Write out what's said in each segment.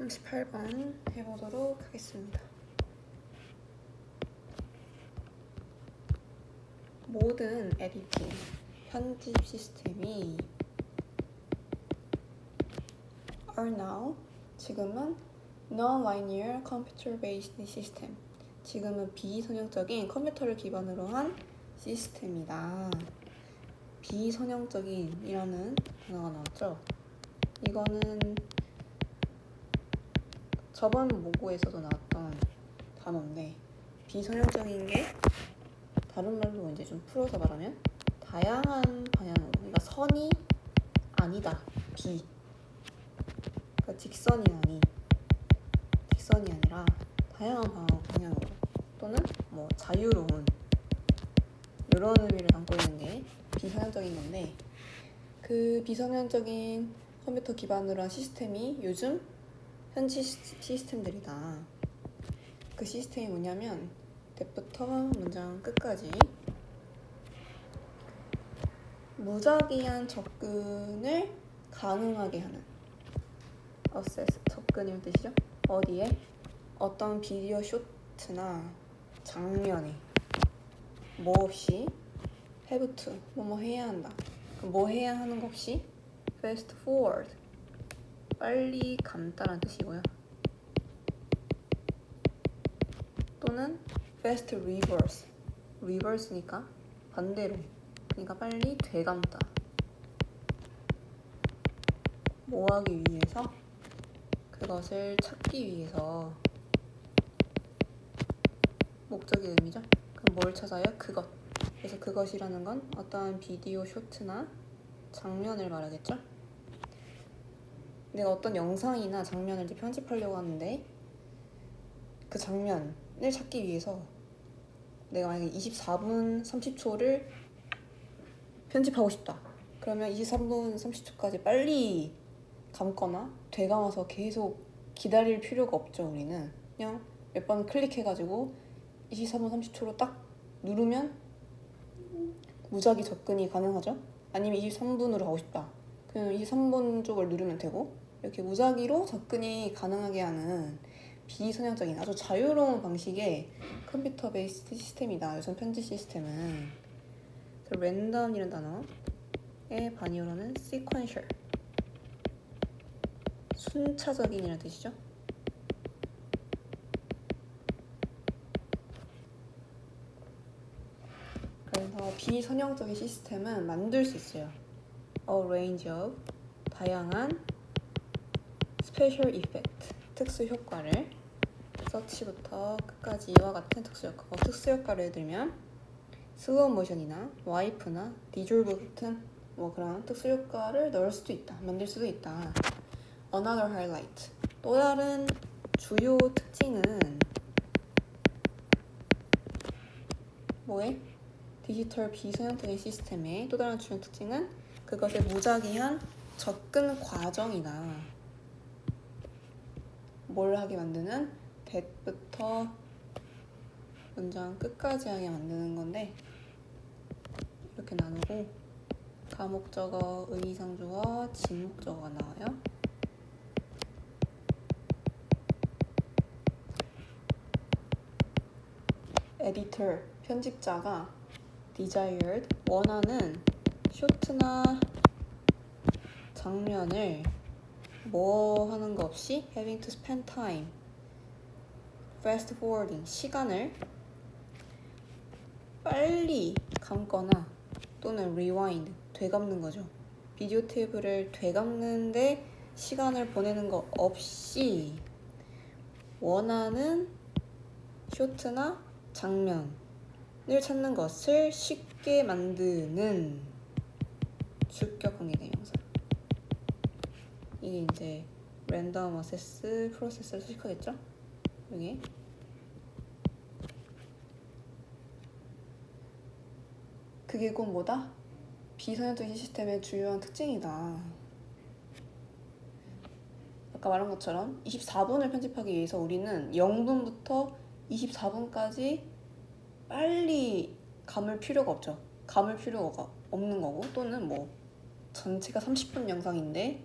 38번 해보도록 하겠습니다. 모든 에디팅, 편집 시스템이 are now, 지금은 non-linear computer-based system, 지금은 비선형적인 컴퓨터를 기반으로 한 시스템이다. 비선형적인이라는 단어가 나왔죠. 이거는 저번 모고에서도 나왔던 단어인데, 비선형적인 게 다른 말로 이제 좀 풀어서 말하면 다양한 방향으로, 그러니까 선이 아니다, 비, 그러니까 직선이 아니라 다양한 방향으로, 또는 뭐 자유로운, 이런 의미를 담고 있는 게 비선형적인 건데, 그 비선형적인 컴퓨터 기반으로 한 시스템이 요즘 현지 시스템들이다. 그 시스템이 뭐냐면 대부터 문장 끝까지 무작위한 접근을 가능하게 하는, 어세스, 접근이란 뜻이죠. 어디에? 어떤 비디오 쇼트나 장면에 뭐 없이 have to, 뭐뭐 해야 한다. 그럼 뭐 해야 하는 거 없이 fast forward, 빨리 감다라는 뜻이고요. 또는 fast reverse, reverse니까 반대로, 그러니까 빨리 되감다. 뭐 하기 위해서? 그것을 찾기 위해서. 목적의 의미죠. 그럼 뭘 찾아요? 그것. 그래서 그것이라는 건 어떠한 비디오 쇼트나 장면을 말하겠죠. 내가 어떤 영상이나 장면을 이제 편집하려고 하는데, 그 장면을 찾기 위해서 내가 만약에 24분 30초를 편집하고 싶다. 그러면 23분 30초까지 빨리 감거나 되감아서 계속 기다릴 필요가 없죠. 우리는 그냥 몇 번 클릭해가지고 24분 30초로 딱 누르면 무작위 접근이 가능하죠. 아니면 23분으로 가고 싶다. 그냥 23분 쪽을 누르면 되고, 이렇게 무작위로 접근이 가능하게 하는 비선형적인 아주 자유로운 방식의 컴퓨터 베이스드 시스템이다. 요즘 편집 시스템은. 랜덤이라는 단어의 반의어로는 sequential, 순차적인이라는 뜻이죠. 그래서 비선형적인 시스템은 만들 수 있어요. A range of, 다양한 special effect, 특수 효과를, 서치부터 끝까지 이와 같은 특수 효과. 특수 효과를 들면 슬로우 모션이나 와이프나 디졸브 같은 뭐 그런 특수 효과를 넣을 수도 있다, 만들 수도 있다. Another highlight, 또 다른 주요 특징은 뭐에? 디지털 비선형적인 시스템의 또 다른 주요 특징은 그것의 무작위한 접근 과정이다. 뭘 하게 만드는? that부터 문장 끝까지 하게 만드는 건데, 이렇게 나누고 가목적어, 의미상주어, 진목적어가 나와요. 에디터, 편집자가 desired, 원하는 쇼트나 장면을 뭐 하는 거 없이 having to spend time, fast forwarding, 시간을 빨리 감거나 또는 rewind, 되감는 거죠. 비디오 테이프를 되감는데 시간을 보내는 거 없이 원하는 쇼트나 장면을 찾는 것을 쉽게 만드는 주격 관계 대명사. 이게 이제 랜덤 어세스 프로세스를 수식하겠죠? 여기 그게 꼭 뭐다? 비선형적인 시스템의 주요한 특징이다. 아까 말한 것처럼 24분을 편집하기 위해서 우리는 0분부터 24분까지 빨리 감을 필요가 없죠. 감을 필요가 없는 거고, 또는 뭐 전체가 30분 영상인데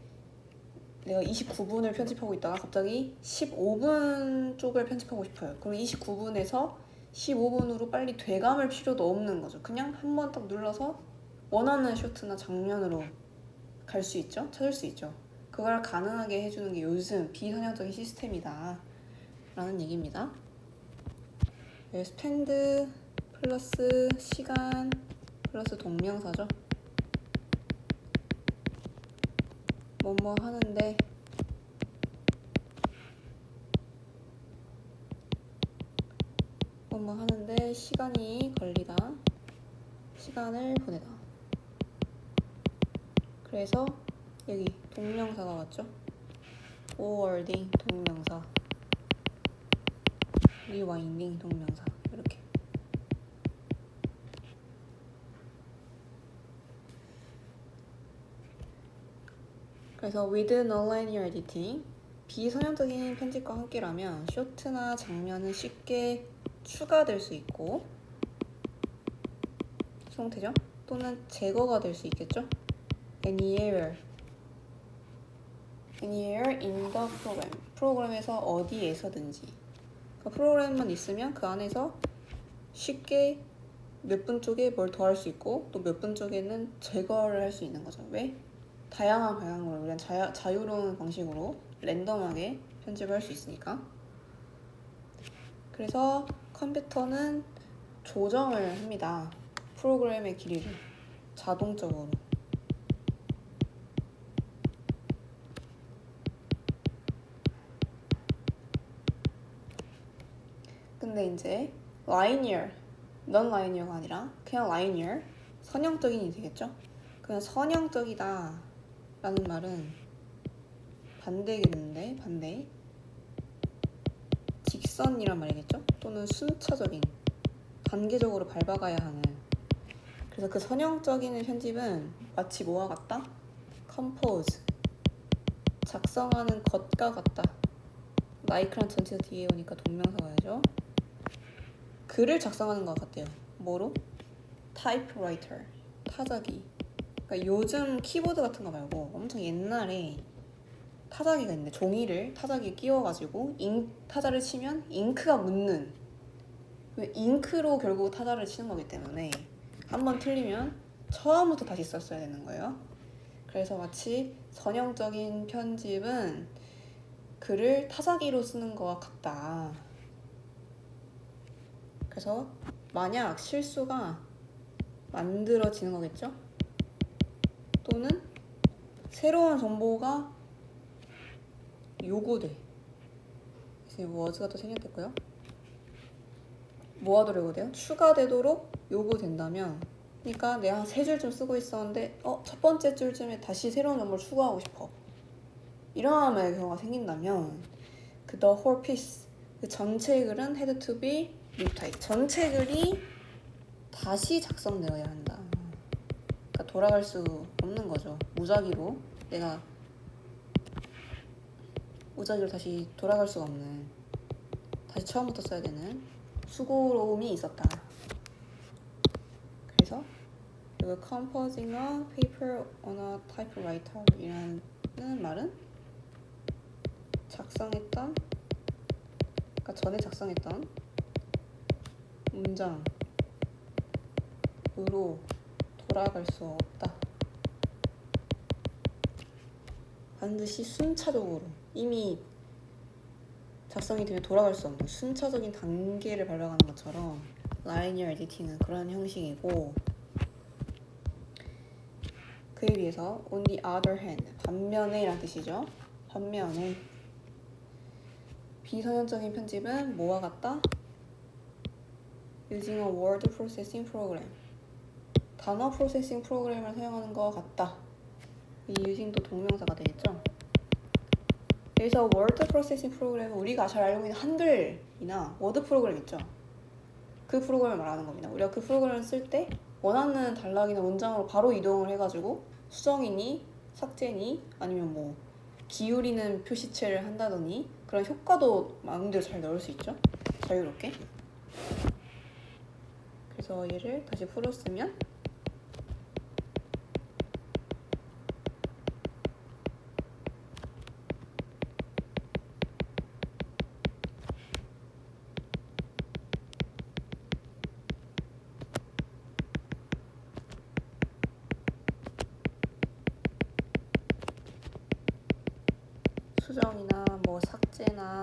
내가 29분을 편집하고 있다가 갑자기 15분 쪽을 편집하고 싶어요. 그럼 29분에서 15분으로 빨리 돼감을 필요도 없는 거죠. 그냥 한 번 딱 눌러서 원하는 쇼트나 장면으로 갈 수 있죠. 찾을 수 있죠. 그걸 가능하게 해주는 게 요즘 비선형적인 시스템이다 라는 얘기입니다. 스펜드 플러스 시간 플러스 동명사죠. 뭐뭐 하는데 뭐뭐 하는데 시간이 걸리다, 시간을 보내다. 그래서 여기 동명사가 왔죠. forwarding 동명사, rewinding 동명사, 이렇게. 그래서 with nonlinear editing, 비선형적인 편집과 함께라면 쇼트나 장면은 쉽게 추가될 수 있고 수동태죠? 또는 제거가 될 수 있겠죠? Any error in the program. 프로그램에서 어디에서든지. 그러니까 프로그램만 있으면 그 안에서 쉽게 몇 분 쪽에 뭘 더할 수 있고 또 몇 분 쪽에는 제거를 할 수 있는 거죠. 왜? 다양한 방향으로, 그냥 자유로운 방식으로 랜덤하게 편집을 할 수 있으니까. 그래서 컴퓨터는 조정을 합니다. 프로그램의 길이를 자동적으로. 근데 이제 linear, non-linear가 아니라 그냥 linear, 선형적인이 되겠죠? 그냥 선형적이다 라는 말은 반대겠는데, 반대. 직선이란 말이겠죠? 또는 순차적인, 단계적으로 밟아가야 하는. 그래서 그 선형적인 편집은 마치 뭐와 같다? compose, 작성하는 것과 같다. like란 전체가 뒤에 오니까 동명사 가야죠. 글을 작성하는 것 같대요. 뭐로? typewriter, 타자기. 그러니까 요즘 키보드 같은 거 말고 엄청 옛날에 타자기가 있는데 종이를 타자기에 끼워가지고 타자를 치면 잉크가 묻는, 잉크로 결국 타자를 치는 거기 때문에 한번 틀리면 처음부터 다시 썼어야 되는 거예요. 그래서 마치 선형적인 편집은 글을 타자기로 쓰는 거와 같다. 그래서 만약 실수가 만들어지는 거겠죠? 또는 새로운 정보가 요구돼. 지금 워즈가 또 생략됐고요. 뭐 하도록 요구돼요? 추가되도록 요구된다면, 그러니까 내가 한 3줄쯤 쓰고 있었는데 첫 번째 줄쯤에 다시 새로운 정보를 추가하고 싶어. 이런 경우가 생긴다면 그 the whole piece, 그 전체 글은 had to be retyped. 전체 글이 다시 작성되어야 한다. 그러니까 돌아갈 수 없는 거죠. 무작위로 다시 돌아갈 수가 없는, 다시 처음부터 써야 되는 수고로움이 있었다. 그래서 이거 composing a paper on a typewriter 이라는 말은 그러니까 전에 작성했던 문장으로 돌아갈 수 없다. 반드시 순차적으로, 이미 작성이 되면 돌아갈 수 없는 순차적인 단계를 밟아가는 것처럼 라이니어 에디팅은 그런 형식이고, 그에 비해서 on the other hand, 반면에 라는 뜻이죠. 반면에 비선형적인 편집은 뭐와 같다? using a word processing program, 단어 프로세싱 프로그램을 사용하는 것과 같다. 이 using도 동명사가 되겠죠. 여기서 word processing 프로그램은 우리가 잘 알고 있는 한글이나 워드 프로그램 있죠. 그 프로그램을 말하는 겁니다. 우리가 그 프로그램을 쓸 때 원하는 단락이나 문장으로 바로 이동을 해가지고 수정이니 삭제니 아니면 뭐 기울이는 표시체를 한다더니 그런 효과도 마음대로 잘 넣을 수 있죠. 자유롭게. 그래서 얘를 다시 풀었으면 수정이나 뭐 삭제나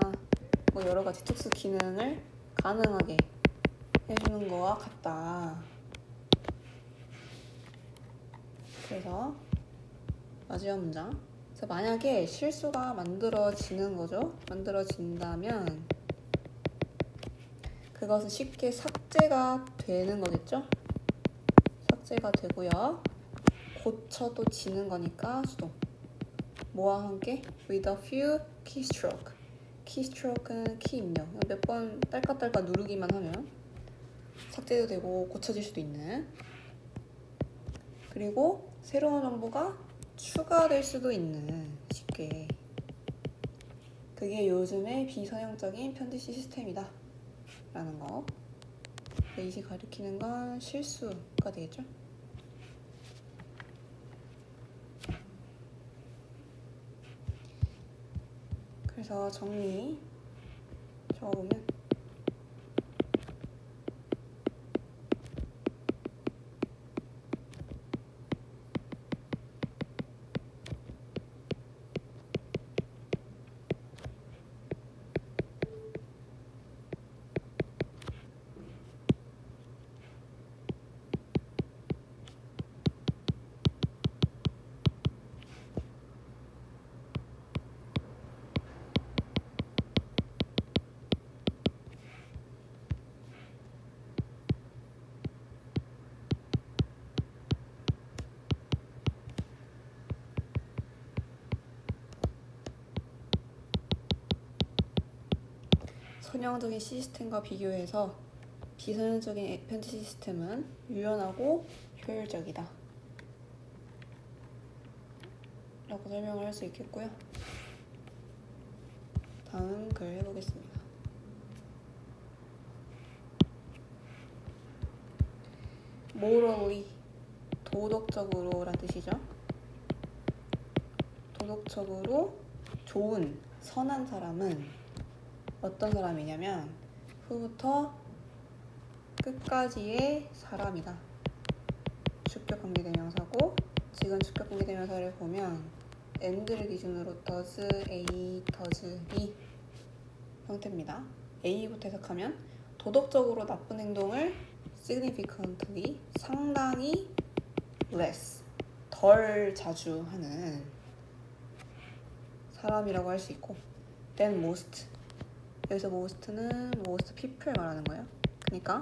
뭐 여러 가지 특수 기능을 가능하게 해주는 거와 같다. 그래서 마지막 문장. 그래서 만약에 실수가 만들어지는 거죠. 만들어진다면 그것은 쉽게 삭제가 되는 거겠죠. 삭제가 되고요. 고쳐도 지는 거니까 수동. 뭐와 함께? With a few keystroke. keystroke는 키 입력. 몇 번 딸깍딸깍 누르기만 하면 삭제도 되고 고쳐질 수도 있는. 그리고 새로운 정보가 추가될 수도 있는. 쉽게. 그게 요즘의 비서형적인 편집 시스템이다 라는 거. 이시 가리키는 건 실수가 되겠죠. 그래서 정리 적어보면 선형적인 시스템과 비교해서 비선형적인 편집 시스템은 유연하고 효율적이다 라고 설명을 할 수 있겠고요. 다음 글 해보겠습니다. morally, 도덕적으로 라는 뜻이죠. 도덕적으로 좋은, 선한 사람은 어떤 사람이냐면 후부터 끝까지의 사람이다. 주격관계대명사고 지금 주격관계대명사를 보면 and를 기준으로 does, A, does, B 형태입니다. A부터 해석하면 도덕적으로 나쁜 행동을 significantly, 상당히 less, 덜 자주 하는 사람이라고 할 수 있고 than most, 여기서 most는 most people 말하는 거예요. 그러니까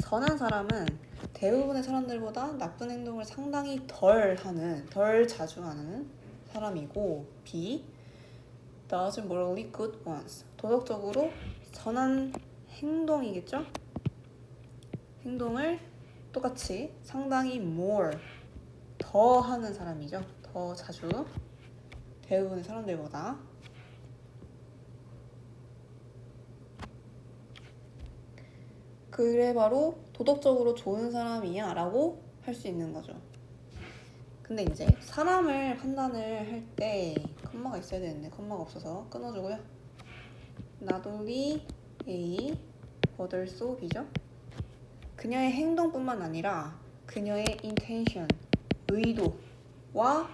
선한 사람은 대부분의 사람들보다 나쁜 행동을 상당히 덜 하는, 덜 자주 하는 사람이고 B, does morally good ones, 도덕적으로 선한 행동이겠죠? 행동을 똑같이 상당히 more, 더 하는 사람이죠. 더 자주, 대부분의 사람들보다. 그래 바로 도덕적으로 좋은 사람이야 라고 할 수 있는 거죠. 근데 이제 사람을 판단을 할 때 컴마가 있어야 되는데 컴마가 없어서 끊어주고요. not only A, but also B죠. 그녀의 행동뿐만 아니라 그녀의 intention, 의도와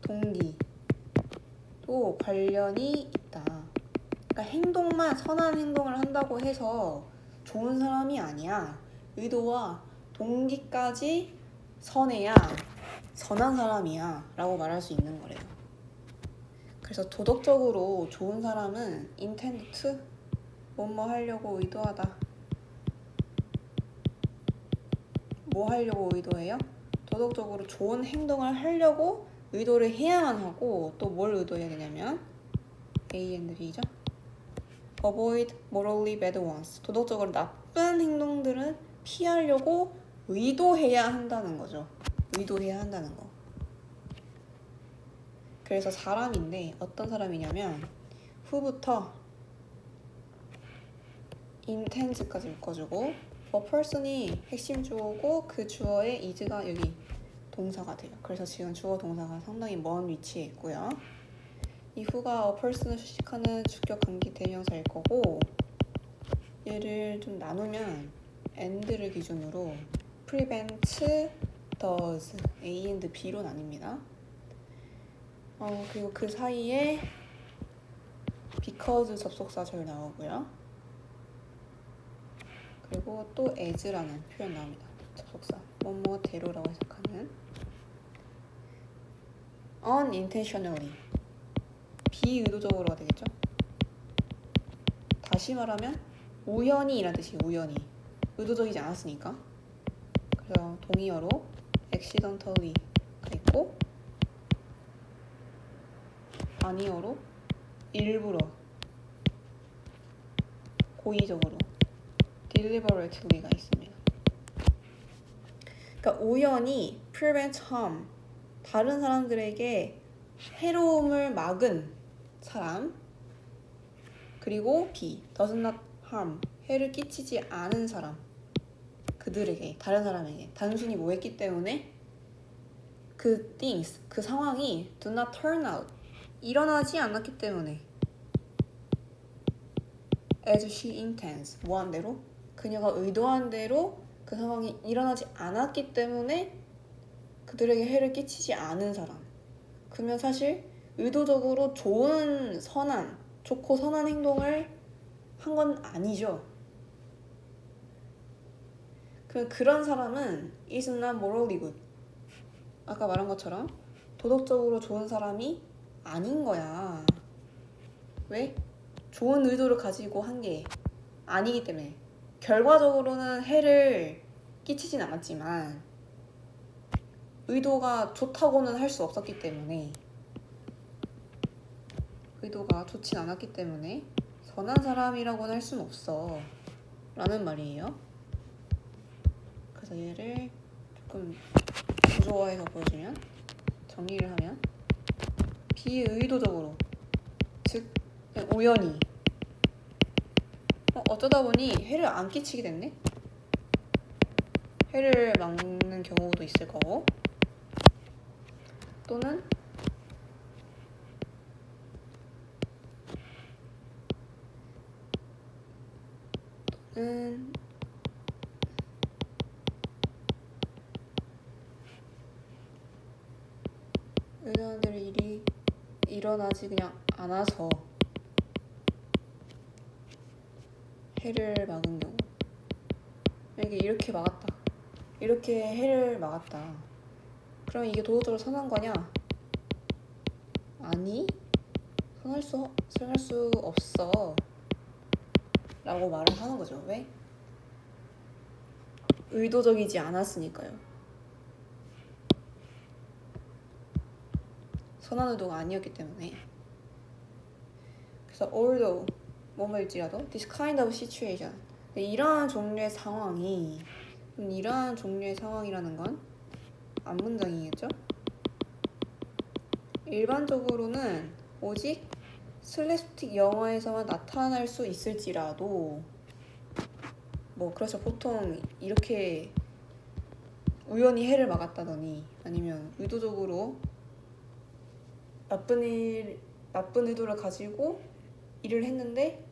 동기도 관련이 있다. 그러니까 행동만 선한 행동을 한다고 해서 좋은 사람이 아니야. 의도와 동기까지 선해야 선한 사람이야 라고 말할 수 있는 거래요. 그래서 도덕적으로 좋은 사람은 intend to, 뭐뭐 하려고 의도하다. 뭐 하려고 의도해요? 도덕적으로 좋은 행동을 하려고 의도를 해야만 하고 또 뭘 의도해야 되냐면 A and B죠. avoid morally bad ones, 도덕적으로 나쁜 행동들은 피하려고 의도해야 한다는 거죠. 의도해야 한다는 거. 그래서 사람인데 어떤 사람이냐면 후부터 intend까지 묶어주고 a person이 핵심 주어고 그 주어의 is가 여기 동사가 돼요. 그래서 지금 주어 동사가 상당히 먼 위치에 있고요. 이 후가 a person을 수식하는 주격 관계 대명사일 거고 얘를 좀 나누면 and를 기준으로 prevent, does, A and B로 나뉩니다. 그리고 그 사이에 because 접속사 절 나오고요. 그리고 또 as라는 표현 나옵니다. 접속사 뭐뭐대로라고 해석하는 unintentionally 비의도적으로가 되겠죠. 다시 말하면 우연히 이란 뜻이 우연히 의도적이지 않았으니까. 그래서 동의어로 accidentally가 있고 단이어로 일부러 고의적으로 deliberately가 있습니다. 그러니까 우연히 prevent harm 다른 사람들에게 해로움을 막은 사람 그리고 B does not harm 해를 끼치지 않은 사람 그들에게 다른 사람에게 단순히 뭐 했기 때문에 그 things 그 상황이 do not turn out 일어나지 않았기 때문에 as she intends 뭐한 대로 그녀가 의도한 대로 그 상황이 일어나지 않았기 때문에 그들에게 해를 끼치지 않은 사람 그러면 사실 의도적으로 좋고 선한 행동을 한 건 아니죠. 그런 사람은 is not morally good 아까 말한 것처럼 도덕적으로 좋은 사람이 아닌 거야. 왜? 좋은 의도를 가지고 한 게 아니기 때문에 결과적으로는 해를 끼치진 않았지만 의도가 좋다고는 할 수 없었기 때문에 의도가 좋진 않았기 때문에 선한 사람이라고는 할 수는 없어 라는 말이에요. 그래서 얘를 조금 구조화해서 보여주면 정리를 하면 비의도적으로 즉 그냥 우연히 어쩌다 보니 해를 안 끼치게 됐네? 해를 막는 경우도 있을 거고 또는 의도한 대로 일이 일어나지 그냥 않아서 해를 막은 경우 이게 이렇게 막았다 이렇게 해를 막았다 그럼 이게 도덕적으로 선한 거냐? 아니 선할 수 없어 라고 말을 하는 거죠. 왜? 의도적이지 않았으니까요. 선한 의도가 아니었기 때문에. 그래서 although 뭐뭐일지라도 this kind of situation 이러한 종류의 상황이라는 건 앞문장이겠죠? 일반적으로는 오직 슬랩스틱 영화에서만 나타날 수 있을지라도 그렇죠. 보통 이렇게 우연히 해를 막았다더니 아니면 의도적으로 나쁜 의도를 가지고 일을 했는데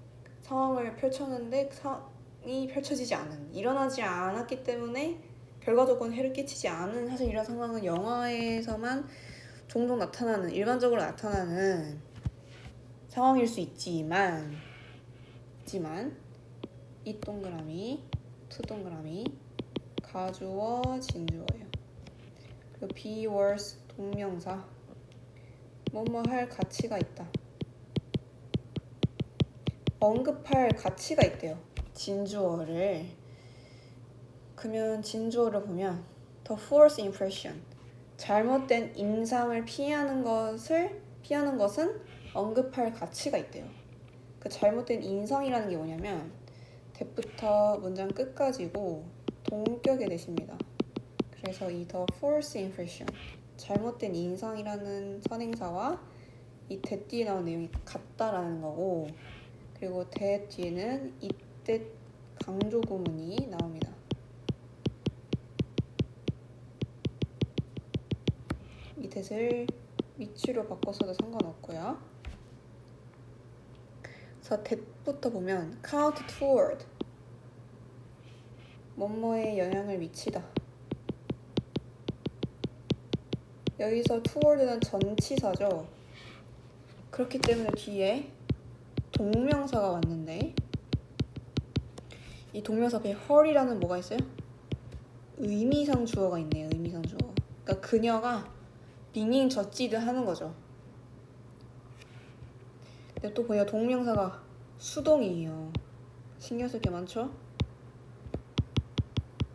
상황을 펼쳤는데 상황이 펼쳐지지 않은 일어나지 않았기 때문에 결과적으로 해를 끼치지 않은 사실 이런 상황은 영화에서만 종종 일반적으로 나타나는 상황일 수 있지만 이 동그라미, 투 동그라미 가주어, 진주어예요. 그리고 be worse 동명사 뭐뭐 할 가치가 있다. 언급할 가치가 있대요. 진주어를. 그러면 진주어를 보면 the false impression 잘못된 인상을 피하는 것은 언급할 가치가 있대요. 그 잘못된 인상이라는 게 뭐냐면 대부터 문장 끝까지고 동격의 대시입니다. 그래서 이 the false impression 잘못된 인상이라는 선행사와 이 that 뒤에 나온 내용이 같다라는 거고 그리고 that 뒤에는 이때 강조 구문이 나옵니다. 이 that을 위치로 바꿔서도 상관없고요. 그래서 that부터 보면 count toward 뭐뭐에 영향을 미치다. 여기서 toward는 전치사죠. 그렇기 때문에 뒤에 동명사가 왔는데 이 동명사 앞에 her이라는 뭐가 있어요? 의미상 주어가 있네요. 의미상 주어. 그러니까 그녀가 being judged 하는 거죠. 근데 또 보니까 동명사가 수동이에요. 신경 쓸 게 많죠?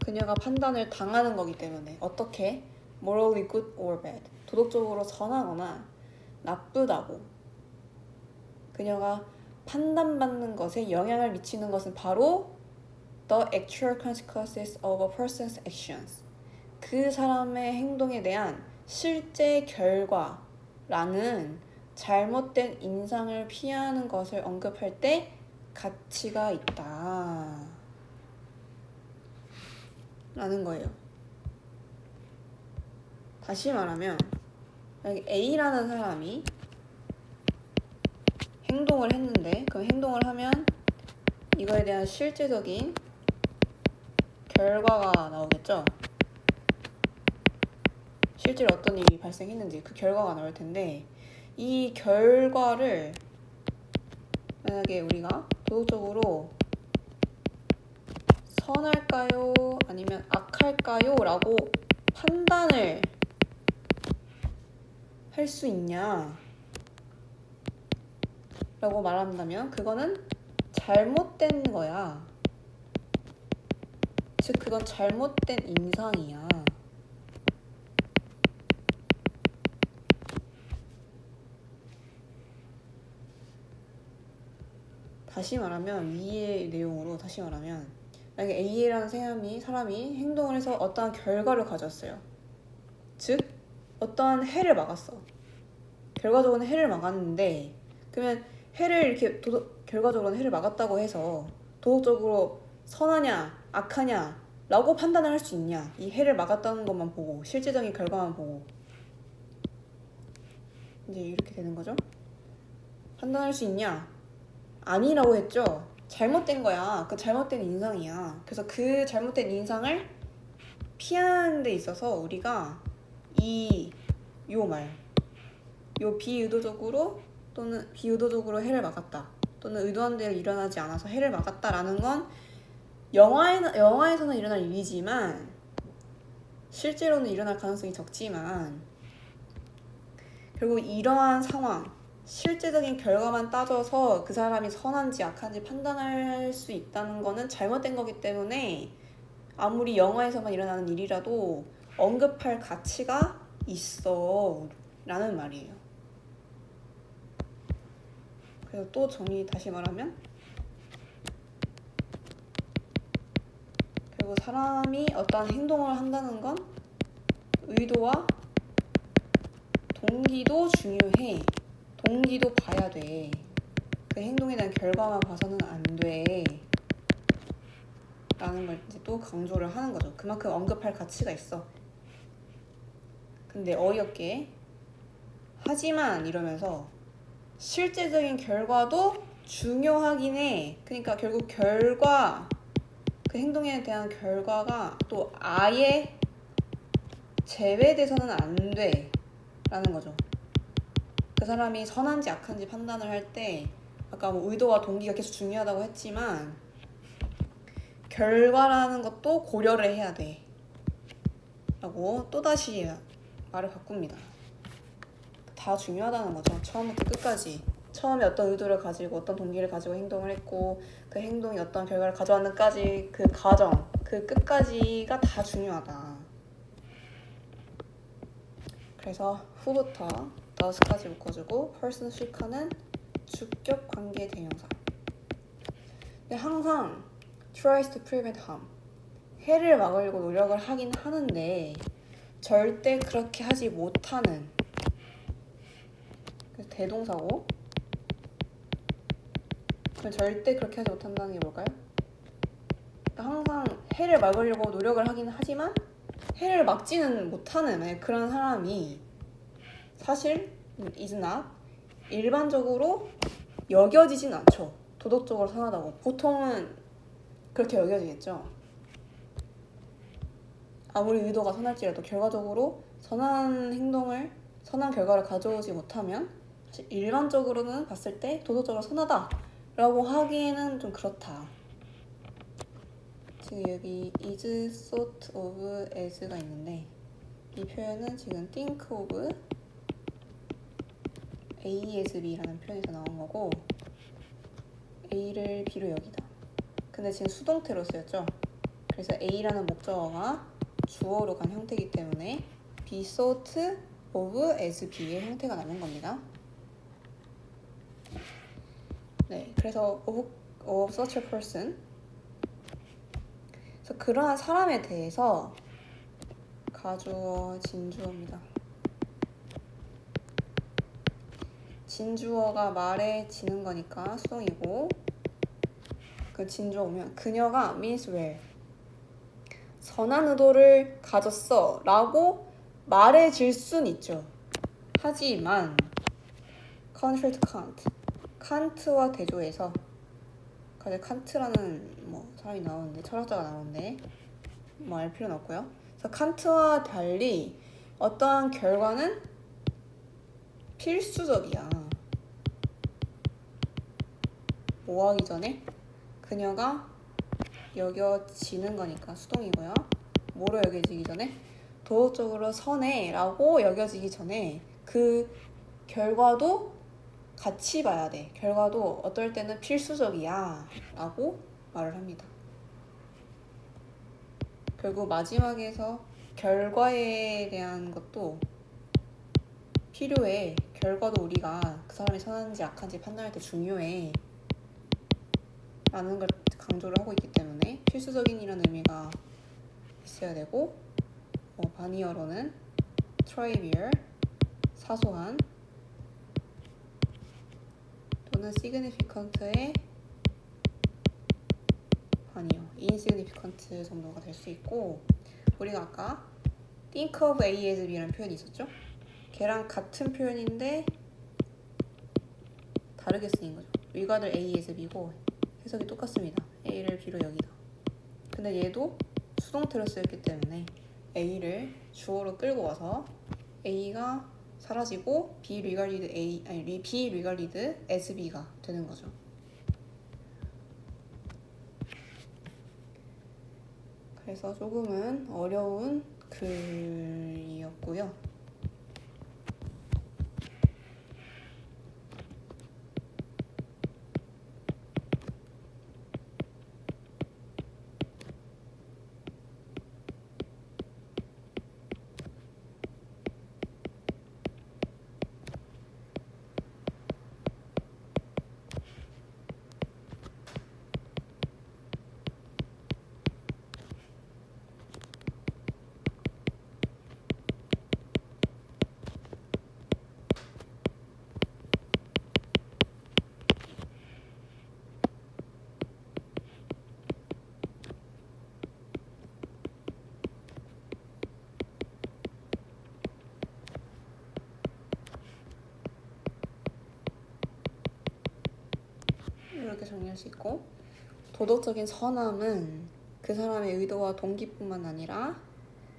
그녀가 판단을 당하는 거기 때문에 어떻게? morally good or bad. 도덕적으로 선하거나 나쁘다고. 그녀가 판단받는 것에 영향을 미치는 것은 바로 the actual consequences of a person's actions. 그 사람의 행동에 대한 실제 결과라는 잘못된 인상을 피하는 것을 언급할 때 가치가 있다 라는 거예요. 다시 말하면 여기 A라는 사람이 행동을 했는데 그 행동을 하면 이거에 대한 실제적인 결과가 나오겠죠. 실제로 어떤 일이 발생했는지 그 결과가 나올 텐데 이 결과를 만약에 우리가 도덕적으로 선할까요? 아니면 악할까요? 라고 판단을 할 수 있냐? 라고 말한다면 그거는 잘못된 거야. 즉 그건 잘못된 인상이야. 다시 말하면 위의 내용으로 다시 말하면 만약에 A라는 사람이 행동을 해서 어떠한 결과를 가졌어요. 즉 어떠한 해를 막았어. 결과적으로는 해를 막았는데 그러면 해를 이렇게 결과적으로는 해를 막았다고 해서 도덕적으로 선하냐 악하냐 라고 판단을 할 수 있냐. 이 해를 막았다는 것만 보고 실제적인 결과만 보고 이제 이렇게 되는 거죠. 판단할 수 있냐? 아니라고 했죠. 잘못된 거야. 그 잘못된 인상이야. 그래서 그 잘못된 인상을 피하는 데 있어서 우리가 요 비의도적으로 또는 비의도적으로 해를 막았다. 또는 의도한 대로 일어나지 않아서 해를 막았다라는 건 영화에서는 일어날 일이지만 실제로는 일어날 가능성이 적지만 결국 이러한 상황 실제적인 결과만 따져서 그 사람이 선한지 악한지 판단할 수 있다는 거는 잘못된 거기 때문에 아무리 영화에서만 일어나는 일이라도 언급할 가치가 있어 라는 말이에요. 그래서 또 다시 말하면 결국 사람이 어떠한 행동을 한다는 건 의도와 동기도 중요해. 동기도 봐야 돼. 그 행동에 대한 결과만 봐서는 안 돼. 라는 걸 이제 또 강조를 하는 거죠. 그만큼 언급할 가치가 있어. 근데 어이없게 하지만 이러면서 실제적인 결과도 중요하긴 해. 그러니까 결국 그 행동에 대한 결과가 또 아예 제외돼서는 안 돼. 라는 거죠. 그 사람이 선한지 악한지 판단을 할 때 아까 뭐 의도와 동기가 계속 중요하다고 했지만 결과라는 것도 고려를 해야 돼 라고 또다시 말을 바꿉니다. 다 중요하다는 거죠. 처음부터 끝까지. 처음에 어떤 의도를 가지고 어떤 동기를 가지고 행동을 했고 그 행동이 어떤 결과를 가져왔는까지 그 과정, 그 끝까지가 다 중요하다. 그래서 who부터 does까지 묶어주고 person, should,는 주격 관계 대명사. 근데 항상 tries to prevent harm. 해를 막으려고 노력을 하긴 하는데 절대 그렇게 하지 못하는. 그래서 대동사고. 그럼 절대 그렇게 하지 못한다는 게 뭘까요? 그러니까 항상 해를 막으려고 노력을 하긴 하지만 해를 막지는 못하는 그런 사람이 사실 is not 일반적으로 여겨지진 않죠. 도덕적으로 선하다고. 보통은 그렇게 여겨지겠죠. 아무리 의도가 선할지라도 결과적으로 선한 결과를 가져오지 못하면 일반적으로는 봤을 때 도덕적으로 선하다 라고 하기에는 좀 그렇다. 지금 여기 is thought of as가 있는데 이 표현은 지금 think of A as B라는 표현에서 나온 거고 A를 B로 여기다. 근데 지금 수동태로 쓰였죠. 그래서 A라는 목적어가 주어로 간 형태이기 때문에 be thought of as B의 형태가 나는 겁니다. 네, 그래서 of such a person. 그래서 그러한 사람에 대해서 가주어, 진주어입니다. 진주어가 말에 지는 거니까 수동이고 그 진주어 오면 그녀가 means well 선한 의도를 가졌어 라고 말해질 순 있죠. 하지만 contrary to Kant 칸트와 대조해서 칸트라는 사람이 나오는데 철학자가 나오는데 알 필요는 없고요. 그래서 칸트와 달리 어떠한 결과는 필수적이야. 뭐 하기 전에? 그녀가 여겨지는 거니까 수동이고요. 뭐로 여겨지기 전에? 도덕적으로 선해라고 여겨지기 전에 그 결과도 같이 봐야 돼. 결과도 어떨 때는 필수적이야 라고 말을 합니다. 결국 마지막에서 결과에 대한 것도 필요해. 결과도 우리가 그 사람이 선한지 악한지 판단할 때 중요해 라는 걸 강조를 하고 있기 때문에 필수적인이라는 의미가 있어야 되고 바니어로는 trivial, 사소한 또는 significant의 바니어, insignificant 정도가 될 수 있고 우리가 아까 think of A as B라는 표현이 있었죠? 걔랑 같은 표현인데 다르게 쓰인 거죠. regard A as B고 해석이 똑같습니다. A를 B로 여기다. 근데 얘도 수동태로 쓰였기 때문에 A를 주어로 끌고 와서 A가 사라지고 B regarded as B가 되는 거죠. 그래서 조금은 어려운 글이었고요. 이렇게 정리할 수 있고 도덕적인 선함은 그 사람의 의도와 동기뿐만 아니라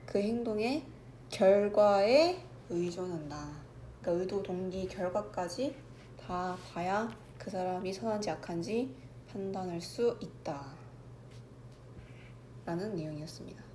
그 행동의 결과에 의존한다. 그러니까 의도, 동기, 결과까지 다 봐야 그 사람이 선한지 악한지 판단할 수 있다 라는 내용이었습니다.